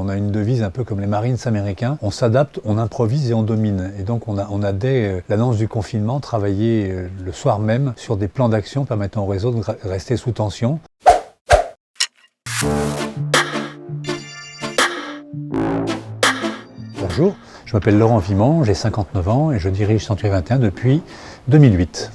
on a une devise un peu comme les Marines américains. On s'adapte, on improvise et on domine. Et donc on a dès l'annonce du confinement travaillé le soir même sur des plans d'action permettant au réseau de rester sous tension. Bonjour, je m'appelle Laurent Vimont, j'ai 59 ans et je dirige Century 21 depuis 2008.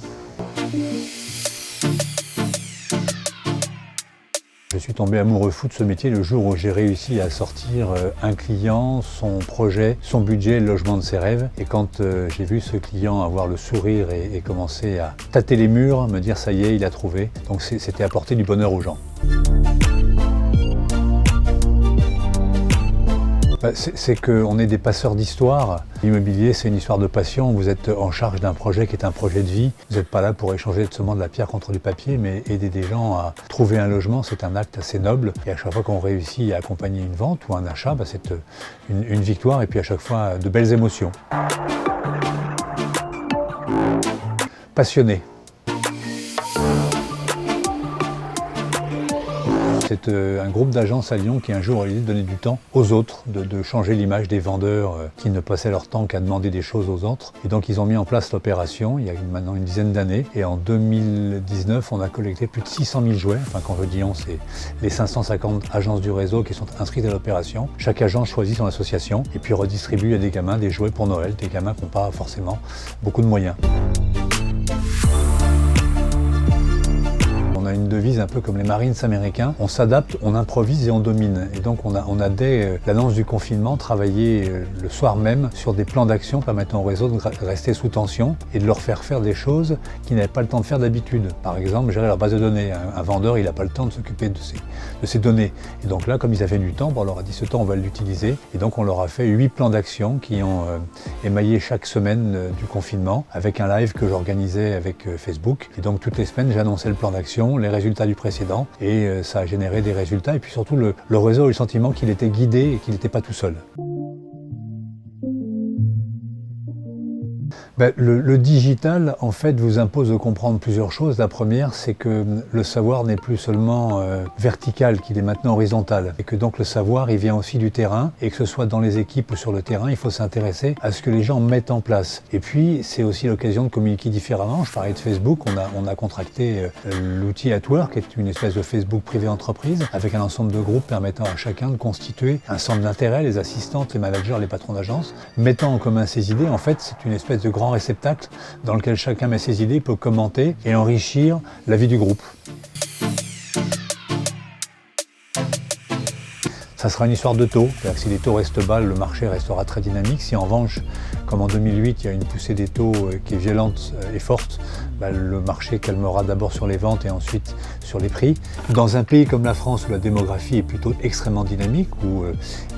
Je suis tombé amoureux fou de ce métier le jour où j'ai réussi à sortir un client, son projet, son budget, le logement de ses rêves. Et quand j'ai vu ce client avoir le sourire et commencer à tâter les murs, me dire ça y est, il a trouvé. Donc c'était apporter du bonheur aux gens. C'est qu'on est des passeurs d'histoire. L'immobilier, c'est une histoire de passion. Vous êtes en charge d'un projet qui est un projet de vie. Vous n'êtes pas là pour échanger seulement de la pierre contre du papier, mais aider des gens à trouver un logement, c'est un acte assez noble. Et à chaque fois qu'on réussit à accompagner une vente ou un achat, c'est une victoire et puis à chaque fois de belles émotions. Passionné. C'est un groupe d'agences à Lyon qui un jour a eu l'idée de donner du temps aux autres, de changer l'image des vendeurs qui ne passaient leur temps qu'à demander des choses aux autres. Et donc ils ont mis en place l'opération il y a maintenant une dizaine d'années. Et en 2019, on a collecté plus de 600 000 jouets. Enfin, quand je dis on, c'est les 550 agences du réseau qui sont inscrites à l'opération. Chaque agence choisit son association et puis redistribue à des gamins des jouets pour Noël, des gamins qui n'ont pas forcément beaucoup de moyens. On a une devise un peu comme les Marines américains. On s'adapte, on improvise et on domine. Et donc on a dès l'annonce du confinement travaillé le soir même sur des plans d'action permettant au réseau de rester sous tension et de leur faire des choses qu'ils n'avaient pas le temps de faire d'habitude. Par exemple, gérer leur base de données. Un vendeur, il n'a pas le temps de s'occuper de ses données. Et donc là, comme ils avaient du temps, on leur a dit ce temps, on va l'utiliser. Et donc on leur a fait 8 plans d'action qui ont émaillé chaque semaine du confinement avec un live que j'organisais avec Facebook. Et donc toutes les semaines, j'annonçais le plan d'action, les résultats du précédent et ça a généré des résultats et puis surtout le réseau a eu le sentiment qu'il était guidé et qu'il n'était pas tout seul. Le digital, en fait, vous impose de comprendre plusieurs choses. La première, c'est que le savoir n'est plus seulement vertical, qu'il est maintenant horizontal. Et que donc le savoir, il vient aussi du terrain. Et que ce soit dans les équipes ou sur le terrain, il faut s'intéresser à ce que les gens mettent en place. Et puis, c'est aussi l'occasion de communiquer différemment. Je parlais de Facebook. On a contracté l'outil Atwork, qui est une espèce de Facebook privé entreprise, avec un ensemble de groupes permettant à chacun de constituer un centre d'intérêt, les assistantes, les managers, les patrons d'agence, mettant en commun ses idées. En fait, c'est une espèce de grand réceptacle dans lequel chacun met ses idées, peut commenter et enrichir la vie du groupe. Ça sera une histoire de taux, c'est-à-dire que si les taux restent bas, le marché restera très dynamique. Si en revanche, comme en 2008, il y a une poussée des taux qui est violente et forte, le marché calmera d'abord sur les ventes et ensuite sur les prix. Dans un pays comme la France où la démographie est plutôt extrêmement dynamique, où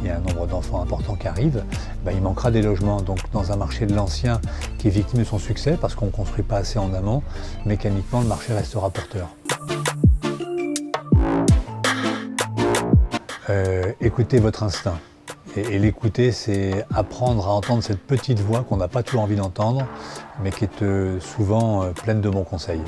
il y a un nombre d'enfants important qui arrivent, il manquera des logements. Donc dans un marché de l'ancien qui est victime de son succès, parce qu'on ne construit pas assez en amont, mécaniquement le marché restera porteur. Écoutez votre instinct. Et l'écouter, c'est apprendre à entendre cette petite voix qu'on n'a pas toujours envie d'entendre, mais qui est souvent pleine de bons conseils.